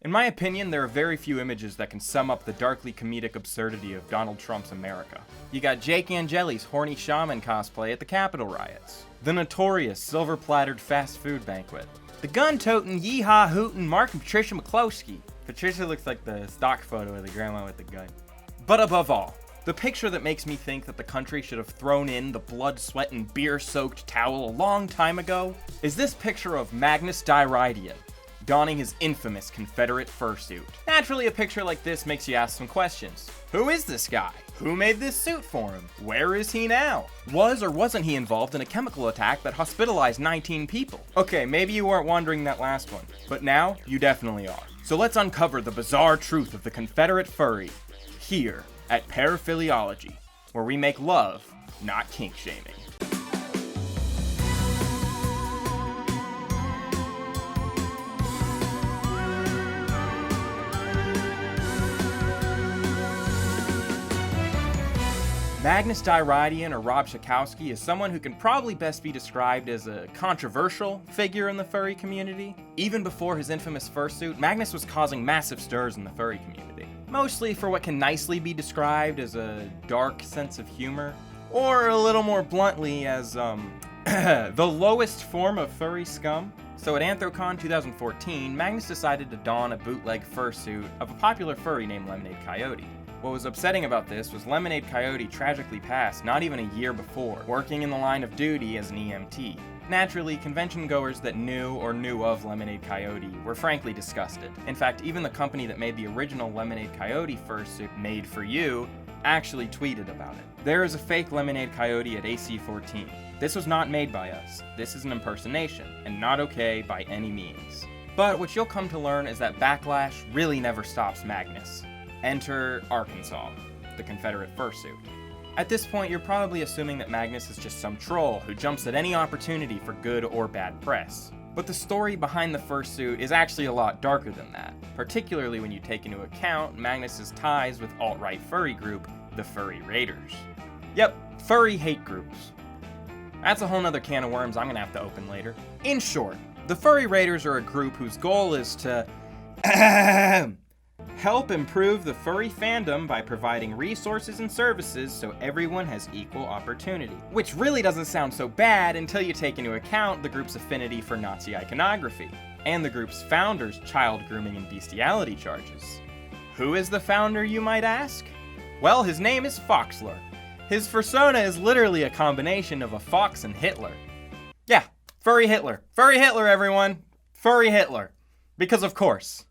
In my opinion, there are very few images that can sum up the darkly comedic absurdity of Donald Trump's America. You got Jake Angeli's horny shaman cosplay at the Capitol riots, the notorious silver-plattered fast food banquet, the gun-toting, yee-haw-hootin' Mark and Patricia McCloskey. Patricia looks like the stock photo of the grandma with the gun. But above all, the picture that makes me think that the country should have thrown in the blood, sweat, and beer-soaked towel a long time ago is this picture of Magnus Dyrhydien, donning his infamous Confederate fursuit. Naturally, a picture like this makes you ask some questions. Who is this guy? Who made this suit for him? Where is he now? Was or wasn't he involved in a chemical attack that hospitalized 19 people? Okay, maybe you weren't wondering that last one, but now you definitely are. So let's uncover the bizarre truth of the Confederate Furry, here at Paraphiliology, where we make love, not kink shaming. Magnus Dyrhydien, or Rob Schakowsky, is someone who can probably best be described as a controversial figure in the furry community. Even before his infamous fursuit, Magnus was causing massive stirs in the furry community. Mostly for what can nicely be described as a dark sense of humor, or a little more bluntly as, the lowest form of furry scum. So at Anthrocon 2014, Magnus decided to don a bootleg fursuit of a popular furry named Lemonade Coyote. What was upsetting about this was Lemonade Coyote tragically passed not even a year before, working in the line of duty as an EMT. Naturally, convention goers that knew or knew of Lemonade Coyote were frankly disgusted. In fact, even the company that made the original Lemonade Coyote fursuit, Made for You, actually tweeted about it. There is a fake Lemonade Coyote at AC-14. This was not made by us. This is an impersonation, and not okay by any means. But what you'll come to learn is that backlash really never stops Magnus. Enter Arkansas, the Confederate fursuit. At this point, you're probably assuming that Magnus is just some troll who jumps at any opportunity for good or bad press. But the story behind the fursuit is actually a lot darker than that, particularly when you take into account Magnus's ties with alt-right furry group, the Furry Raiders. Yep, furry hate groups. That's a whole nother can of worms I'm gonna have to open later. In short, the Furry Raiders are a group whose goal is to help improve the furry fandom by providing resources and services so everyone has equal opportunity. Which really doesn't sound so bad until you take into account the group's affinity for Nazi iconography, and the group's founder's child grooming and bestiality charges. Who is the founder, you might ask? Well, his name is Foxler. His persona is literally a combination of a fox and Hitler. Yeah, Furry Hitler. Furry Hitler, everyone! Furry Hitler. Because of course.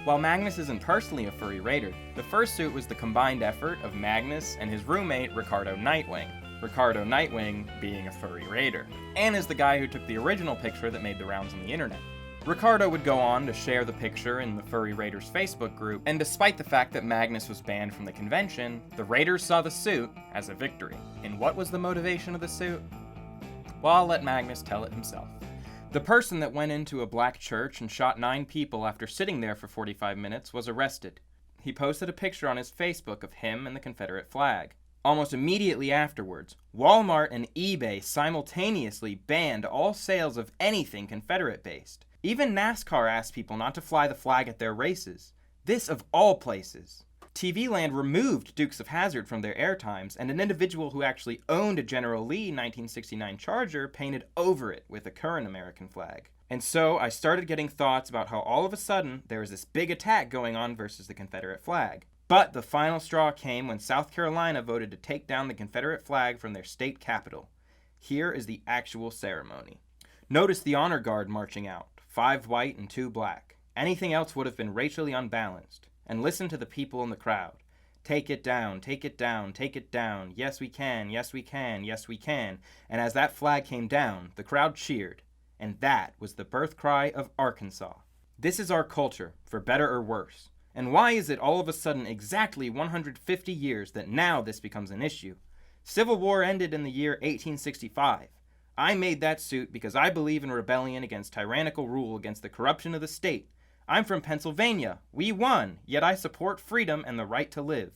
While Magnus isn't personally a furry raider, the fursuit was the combined effort of Magnus and his roommate Ricardo Nightwing. Ricardo Nightwing being a furry raider, and is the guy who took the original picture that made the rounds on the internet. Ricardo would go on to share the picture in the Furry Raiders Facebook group, and despite the fact that Magnus was banned from the convention, the Raiders saw the suit as a victory. And what was the motivation of the suit? Well, I'll let Magnus tell it himself. The person that went into a black church and shot 9 people after sitting there for 45 minutes was arrested. He posted a picture on his Facebook of him and the Confederate flag. Almost immediately afterwards, Walmart and eBay simultaneously banned all sales of anything Confederate-based. Even NASCAR asked people not to fly the flag at their races. This of all places. TV Land removed Dukes of Hazzard from their airtimes, and an individual who actually owned a General Lee 1969 Charger painted over it with a current American flag. And so I started getting thoughts about how all of a sudden there was this big attack going on versus the Confederate flag. But the final straw came when South Carolina voted to take down the Confederate flag from their state capital. Here is the actual ceremony. Notice the honor guard marching out, 5 white and 2 black. Anything else would have been racially unbalanced. And listen to the people in the crowd. Take it down, take it down, take it down. Yes, we can, yes, we can, yes, we can. And as that flag came down, the crowd cheered. And that was the birth cry of Arkansas. This is our culture, for better or worse. And why is it all of a sudden exactly 150 years that now this becomes an issue? Civil War ended in the year 1865. I made that suit because I believe in rebellion against tyrannical rule against the corruption of the state. I'm from Pennsylvania. We won, yet I support freedom and the right to live.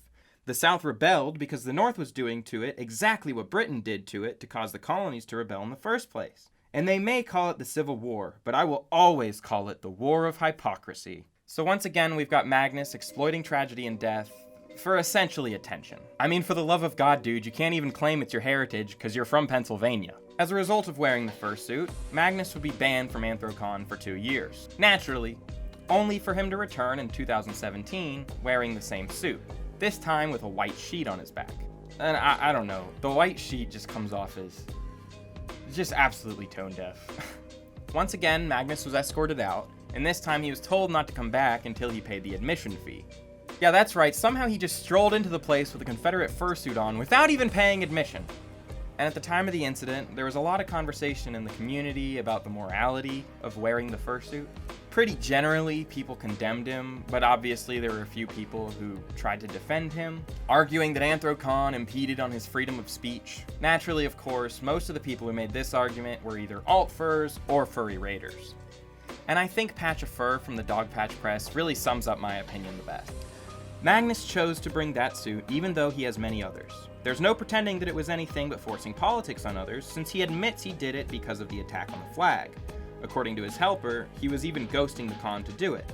The South rebelled because the North was doing to it exactly what Britain did to it to cause the colonies to rebel in the first place. And they may call it the Civil War, but I will always call it the War of Hypocrisy. So once again, we've got Magnus exploiting tragedy and death for essentially attention. I mean, for the love of God, dude, you can't even claim it's your heritage because you're from Pennsylvania. As a result of wearing the fursuit, Magnus would be banned from Anthrocon for 2 years. Naturally, only for him to return in 2017 wearing the same suit, this time with a white sheet on his back. And I don't know, the white sheet just comes off as just absolutely tone deaf. Once again, Magnus was escorted out, and this time he was told not to come back until he paid the admission fee. Yeah, that's right, somehow he just strolled into the place with a Confederate fursuit on without even paying admission. And at the time of the incident, there was a lot of conversation in the community about the morality of wearing the fursuit. Pretty generally, people condemned him, but obviously there were a few people who tried to defend him, arguing that Anthrocon impeded on his freedom of speech. Naturally, of course, most of the people who made this argument were either alt-furs or furry raiders. And I think Patch of Fur from the Dog Patch Press really sums up my opinion the best. Magnus chose to bring that suit even though he has many others. There's no pretending that it was anything but forcing politics on others, since he admits he did it because of the attack on the flag. According to his helper, he was even ghosting the con to do it.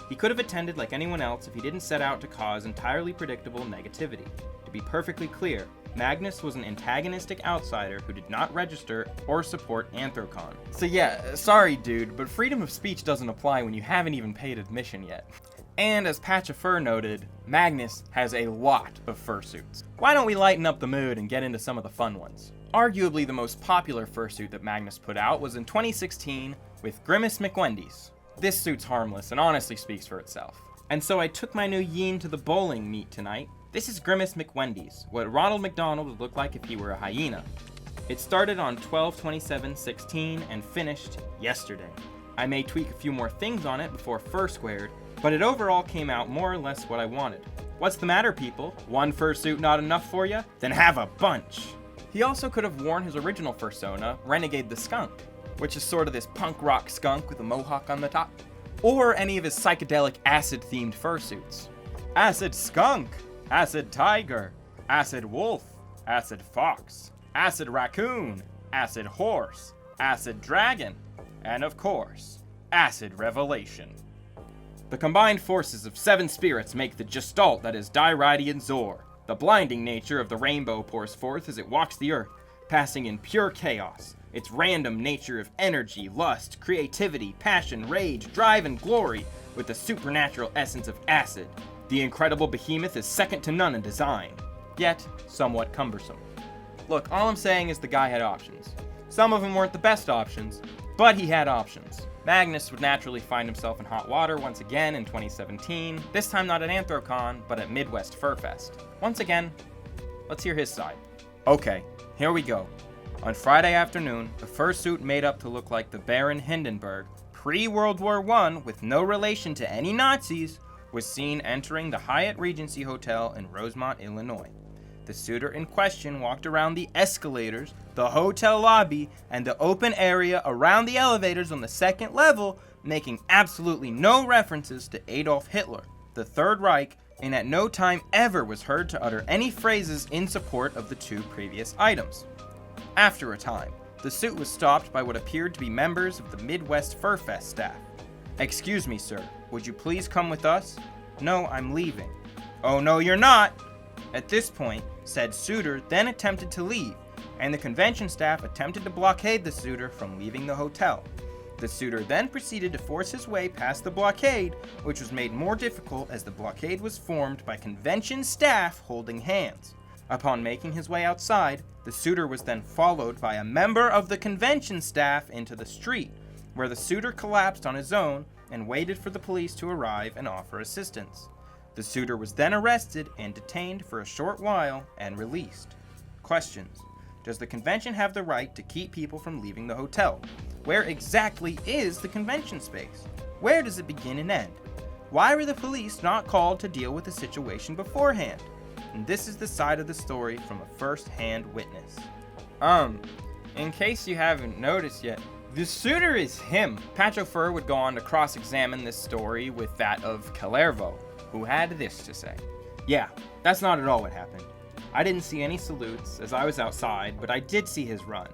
He could have attended like anyone else if he didn't set out to cause entirely predictable negativity. To be perfectly clear, Magnus was an antagonistic outsider who did not register or support Anthrocon. So yeah, sorry dude, but freedom of speech doesn't apply when you haven't even paid admission yet. And as Patch of Fur noted, Magnus has a lot of fursuits. Why don't we lighten up the mood and get into some of the fun ones? Arguably the most popular fursuit that Magnus put out was in 2016 with Grimace McWendy's. This suit's harmless and honestly speaks for itself. And so I took my new Yeen to the bowling meet tonight. This is Grimace McWendy's, what Ronald McDonald would look like if he were a hyena. It started on 12/27/16 and finished yesterday. I may tweak a few more things on it before Fur Squared, but it overall came out more or less what I wanted. What's the matter, people? One fursuit not enough for you? Then have a bunch! He also could have worn his original fursona, Renegade the Skunk, which is sort of this punk rock skunk with a mohawk on the top, or any of his psychedelic acid-themed fursuits. Acid Skunk, Acid Tiger, Acid Wolf, Acid Fox, Acid Raccoon, Acid Horse, Acid Dragon, and of course, Acid Revelation. The combined forces of 7 spirits make the gestalt that is Dairidian Zor. The blinding nature of the rainbow pours forth as it walks the earth, passing in pure chaos. Its random nature of energy, lust, creativity, passion, rage, drive, and glory, with the supernatural essence of acid. The incredible behemoth is second to none in design, yet somewhat cumbersome. Look, all I'm saying is the guy had options. Some of them weren't the best options, but he had options. Magnus would naturally find himself in hot water once again in 2017, this time not at Anthrocon, but at Midwest Fur Fest. Once again, let's hear his side. Okay, here we go. On Friday afternoon, a fursuit made up to look like the Baron Hindenburg, pre-World War I with no relation to any Nazis, was seen entering the Hyatt Regency Hotel in Rosemont, Illinois. The suitor in question walked around the escalators, the hotel lobby, and the open area around the elevators on the second level, making absolutely no references to Adolf Hitler, the Third Reich, and at no time ever was heard to utter any phrases in support of the 2 previous items. After a time, the suit was stopped by what appeared to be members of the Midwest Fur Fest staff. "Excuse me, sir, would you please come with us?" "No, I'm leaving." "Oh, no, you're not!" At this point, said suitor then attempted to leave, and the convention staff attempted to blockade the suitor from leaving the hotel. The suitor then proceeded to force his way past the blockade, which was made more difficult as the blockade was formed by convention staff holding hands. Upon making his way outside, the suitor was then followed by a member of the convention staff into the street, where the suitor collapsed on his own and waited for the police to arrive and offer assistance. The suitor was then arrested and detained for a short while and released. Questions. Does the convention have the right to keep people from leaving the hotel? Where exactly is the convention space? Where does it begin and end? Why were the police not called to deal with the situation beforehand? And this is the side of the story from a first-hand witness. In case you haven't noticed yet, the suitor is him. Patch of Fur would go on to cross-examine this story with that of Kalervo, who had this to say. "Yeah, that's not at all what happened. I didn't see any salutes as I was outside, but I did see his run.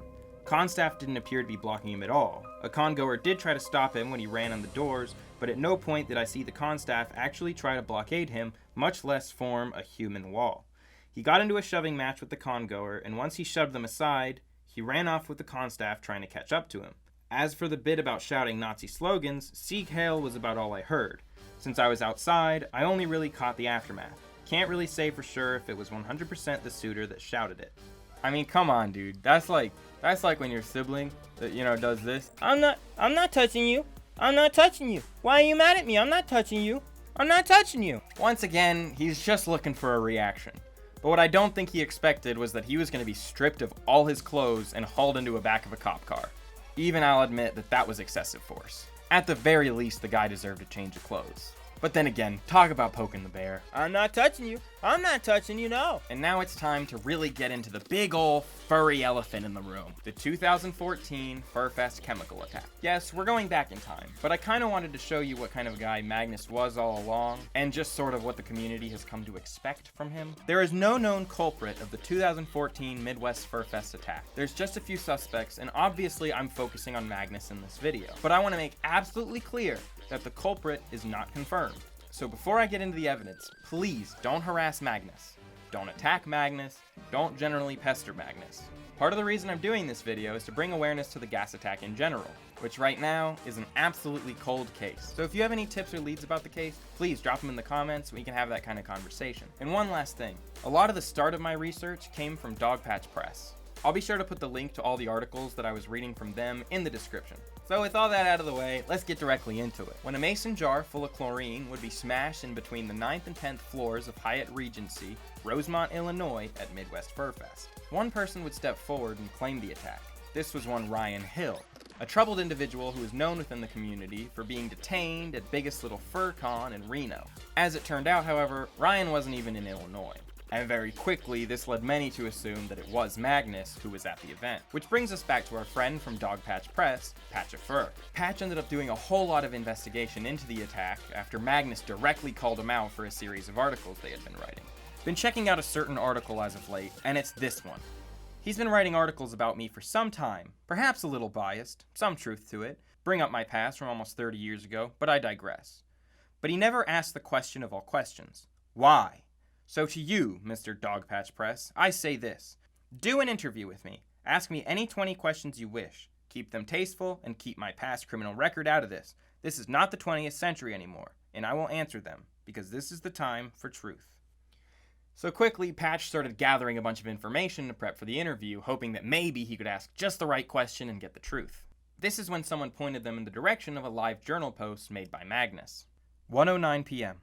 Con staff didn't appear to be blocking him at all. A congoer did try to stop him when he ran on the doors, but at no point did I see the constaff actually try to blockade him, much less form a human wall. He got into a shoving match with the congoer, and once he shoved them aside, he ran off with the constaff trying to catch up to him. As for the bit about shouting Nazi slogans, Sieg Heil was about all I heard. Since I was outside, I only really caught the aftermath. Can't really say for sure if it was 100% the suitor that shouted it. I mean, come on, dude. That's like when your sibling, does this. I'm not touching you. I'm not touching you. Why are you mad at me? I'm not touching you. I'm not touching you. Once again, he's just looking for a reaction. But what I don't think he expected was that he was going to be stripped of all his clothes and hauled into the back of a cop car. Even I'll admit that was excessive force. At the very least, the guy deserved a change of clothes. But then again, talk about poking the bear. I'm not touching you. I'm not touching you, no. And now it's time to really get into the big ol' furry elephant in the room. The 2014 Furfest chemical attack. Yes, we're going back in time, but I kind of wanted to show you what kind of guy Magnus was all along, and just sort of what the community has come to expect from him. There is no known culprit of the 2014 Midwest Furfest attack. There's just a few suspects, and obviously I'm focusing on Magnus in this video. But I want to make absolutely clear that the culprit is not confirmed. So before I get into the evidence, please don't harass Magnus. Don't attack Magnus. Don't generally pester Magnus. Part of the reason I'm doing this video is to bring awareness to the gas attack in general, which right now is an absolutely cold case. So if you have any tips or leads about the case, please drop them in the comments and we can have that kind of conversation. And one last thing, a lot of the start of my research came from Dogpatch Press. I'll be sure to put the link to all the articles that I was reading from them in the description. So with all that out of the way, let's get directly into it. When a mason jar full of chlorine would be smashed in between the 9th and 10th floors of Hyatt Regency, Rosemont, Illinois at Midwest Furfest, one person would step forward and claim the attack. This was one Ryan Hill, a troubled individual who is known within the community for being detained at Biggest Little Fur Con in Reno. As it turned out, however, Ryan wasn't even in Illinois. And very quickly, this led many to assume that it was Magnus who was at the event. Which brings us back to our friend from Dogpatch Press, Patch of Fur. Patch ended up doing a whole lot of investigation into the attack after Magnus directly called him out for a series of articles they had been writing. Been checking out a certain article as of late, and it's this one. He's been writing articles about me for some time, perhaps a little biased, some truth to it, bring up my past from almost 30 years ago, but I digress. But he never asked the question of all questions. Why? So to you, Mr. Dogpatch Press, I say this. Do an interview with me. Ask me any 20 questions you wish. Keep them tasteful and keep my past criminal record out of this. This is not the 20th century anymore, and I will answer them, because this is the time for truth. So quickly, Patch started gathering a bunch of information to prep for the interview, hoping that maybe he could ask just the right question and get the truth. This is when someone pointed them in the direction of a live journal post made by Magnus. 1:09 p.m.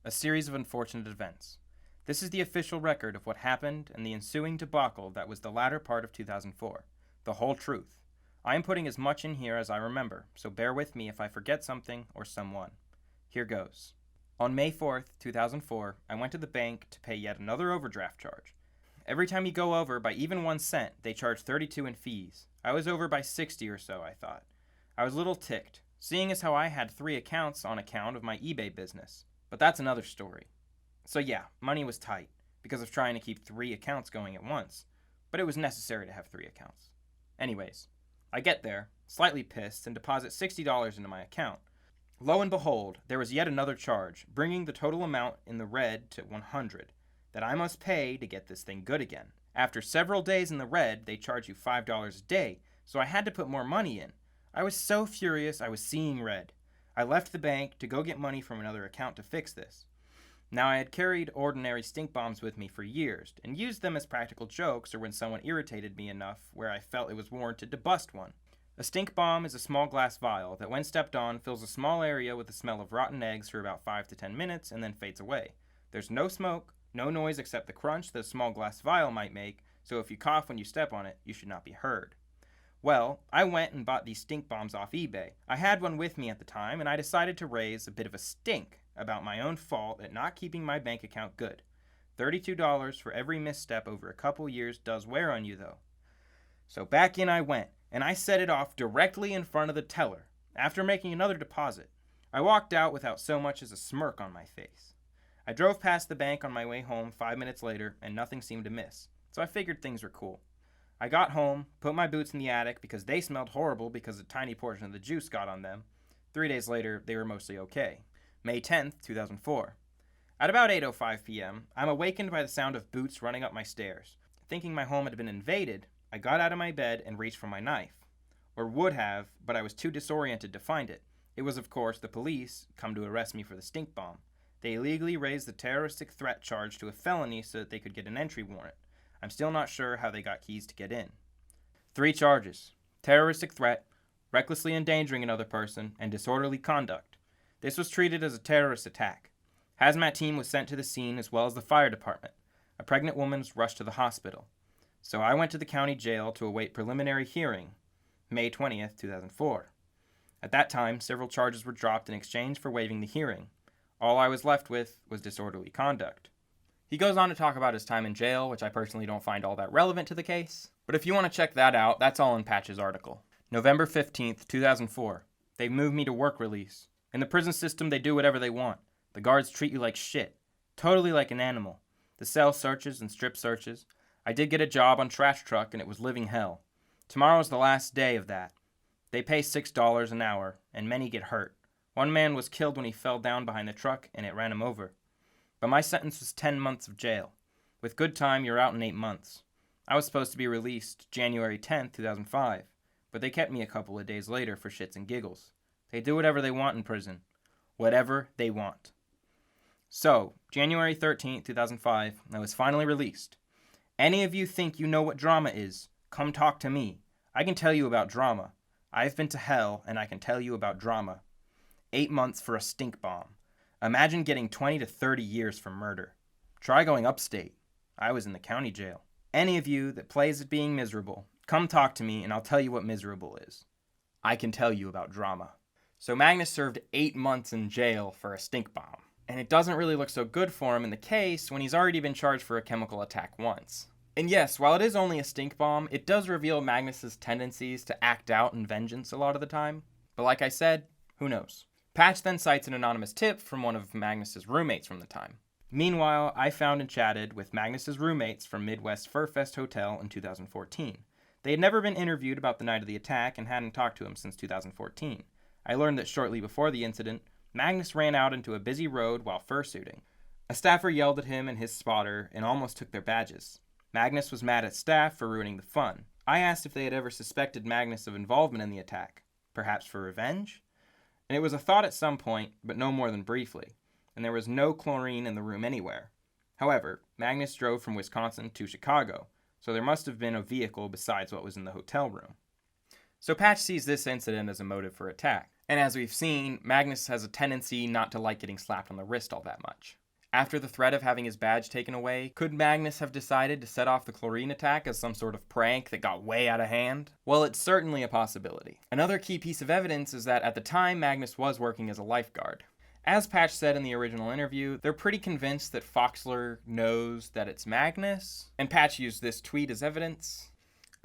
A series of unfortunate events. This is the official record of what happened and the ensuing debacle that was the latter part of 2004. The whole truth. I am putting as much in here as I remember, so bear with me if I forget something or someone. Here goes. On May 4th, 2004, I went to the bank to pay yet another overdraft charge. Every time you go over by even 1 cent, they charge $32 in fees. I was over by 60 or so, I thought. I was a little ticked, seeing as how I had 3 accounts on account of my eBay business. But that's another story. So yeah, money was tight, because of trying to keep 3 accounts going at once, but it was necessary to have 3 accounts. Anyways, I get there, slightly pissed, and deposit $60 into my account. Lo and behold, there was yet another charge, bringing the total amount in the red to $100, that I must pay to get this thing good again. After several days in the red, they charge you $5 a day, so I had to put more money in. I was so furious I was seeing red. I left the bank to go get money from another account to fix this. Now, I had carried ordinary stink bombs with me for years, and used them as practical jokes or when someone irritated me enough where I felt it was warranted to bust one. A stink bomb is a small glass vial that, when stepped on, fills a small area with the smell of rotten eggs for about 5 to 10 minutes and then fades away. There's no smoke, no noise except the crunch that a small glass vial might make, so if you cough when you step on it, you should not be heard. Well, I went and bought these stink bombs off eBay. I had one with me at the time, and I decided to raise a bit of a stink about my own fault at not keeping my bank account good. $32 for every misstep over a couple years does wear on you, though. So back in I went, and I set it off directly in front of the teller, after making another deposit. I walked out without so much as a smirk on my face. I drove past the bank on my way home 5 minutes later, and nothing seemed amiss, so I figured things were cool. I got home, put my boots in the attic because they smelled horrible because a tiny portion of the juice got on them, 3 days later, they were mostly okay. May 10th, 2004. At about 8:05 p.m., I'm awakened by the sound of boots running up my stairs. Thinking my home had been invaded, I got out of my bed and reached for my knife. Or would have, but I was too disoriented to find it. It was, of course, the police, come to arrest me for the stink bomb. They illegally raised the terroristic threat charge to a felony so that they could get an entry warrant. I'm still not sure how they got keys to get in. 3 charges: terroristic threat, recklessly endangering another person, and disorderly conduct. This was treated as a terrorist attack. Hazmat team was sent to the scene as well as the fire department. A pregnant woman was rushed to the hospital. So I went to the county jail to await preliminary hearing, May 20th, 2004. At that time, several charges were dropped in exchange for waiving the hearing. All I was left with was disorderly conduct. He goes on to talk about his time in jail, which I personally don't find all that relevant to the case. But if you want to check that out, that's all in Patch's article. November 15th, 2004. They moved me to work release. In the prison system, they do whatever they want. The guards treat you like shit. Totally like an animal. The cell searches and strip searches. I did get a job on trash truck and it was living hell. Tomorrow's the last day of that. They pay $6 an hour, and many get hurt. One man was killed when he fell down behind the truck and it ran him over. But my sentence was 10 months of jail. With good time, you're out in 8 months. I was supposed to be released January 10th, 2005, but they kept me a couple of days later for shits and giggles. They do whatever they want in prison. Whatever they want. So, January 13th, 2005, I was finally released. Any of you think you know what drama is, come talk to me. I can tell you about drama. I've been to hell, and I can tell you about drama. 8 months for a stink bomb. Imagine getting 20 to 30 years for murder. Try going upstate. I was in the county jail. Any of you that plays at being miserable, come talk to me, and I'll tell you what miserable is. I can tell you about drama. So Magnus served 8 months in jail for a stink bomb. And it doesn't really look so good for him in the case when he's already been charged for a chemical attack once. And yes, while it is only a stink bomb, it does reveal Magnus's tendencies to act out in vengeance a lot of the time. But like I said, who knows? Patch then cites an anonymous tip from one of Magnus's roommates from the time. Meanwhile, I found and chatted with Magnus's roommates from Midwest Fur Fest Hotel in 2014. They had never been interviewed about the night of the attack and hadn't talked to him since 2014. I learned that shortly before the incident, Magnus ran out into a busy road while fursuiting. A staffer yelled at him and his spotter and almost took their badges. Magnus was mad at staff for ruining the fun. I asked if they had ever suspected Magnus of involvement in the attack, perhaps for revenge? And it was a thought at some point, but no more than briefly, and there was no chlorine in the room anywhere. However, Magnus drove from Wisconsin to Chicago, so there must have been a vehicle besides what was in the hotel room. So Patch sees this incident as a motive for attack. And as we've seen, Magnus has a tendency not to like getting slapped on the wrist all that much. After the threat of having his badge taken away, could Magnus have decided to set off the chlorine attack as some sort of prank that got way out of hand? Well, it's certainly a possibility. Another key piece of evidence is that at the time, Magnus was working as a lifeguard. As Patch said in the original interview, they're pretty convinced that Foxler knows that it's Magnus, and Patch used this tweet as evidence,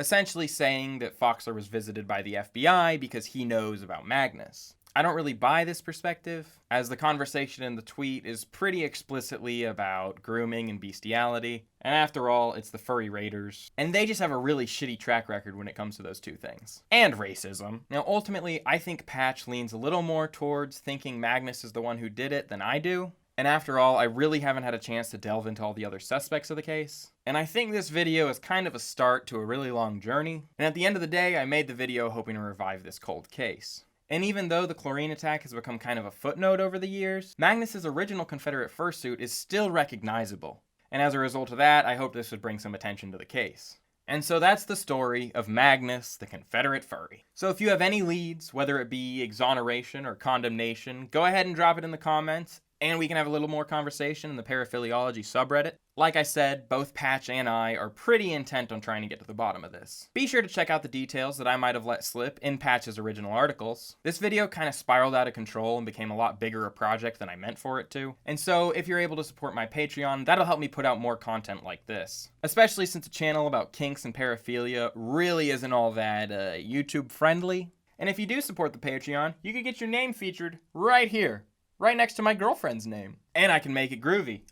essentially saying that Foxler was visited by the FBI because he knows about Magnus. I don't really buy this perspective, as the conversation in the tweet is pretty explicitly about grooming and bestiality, and after all, it's the furry raiders, and they just have a really shitty track record when it comes to those two things. And racism. Now, ultimately, I think Patch leans a little more towards thinking Magnus is the one who did it than I do. And after all, I really haven't had a chance to delve into all the other suspects of the case. And I think this video is kind of a start to a really long journey. And at the end of the day, I made the video hoping to revive this cold case. And even though the chlorine attack has become kind of a footnote over the years, Magnus's original Confederate fursuit is still recognizable. And as a result of that, I hope this would bring some attention to the case. And so that's the story of Magnus, the Confederate Furry. So if you have any leads, whether it be exoneration or condemnation, go ahead and drop it in the comments. And we can have a little more conversation in the Paraphiliology subreddit. Like I said, both Patch and I are pretty intent on trying to get to the bottom of this. Be sure to check out the details that I might have let slip in Patch's original articles. This video kind of spiraled out of control and became a lot bigger a project than I meant for it to. And so if you're able to support my Patreon, that'll help me put out more content like this. Especially since a channel about kinks and paraphilia really isn't all that YouTube friendly. And if you do support the Patreon, you can get your name featured right here. Right next to my girlfriend's name. And I can make it groovy.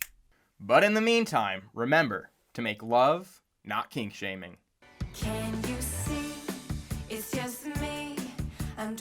But in the meantime, remember to make love, not kink shaming. Can you see? It's just me. I'm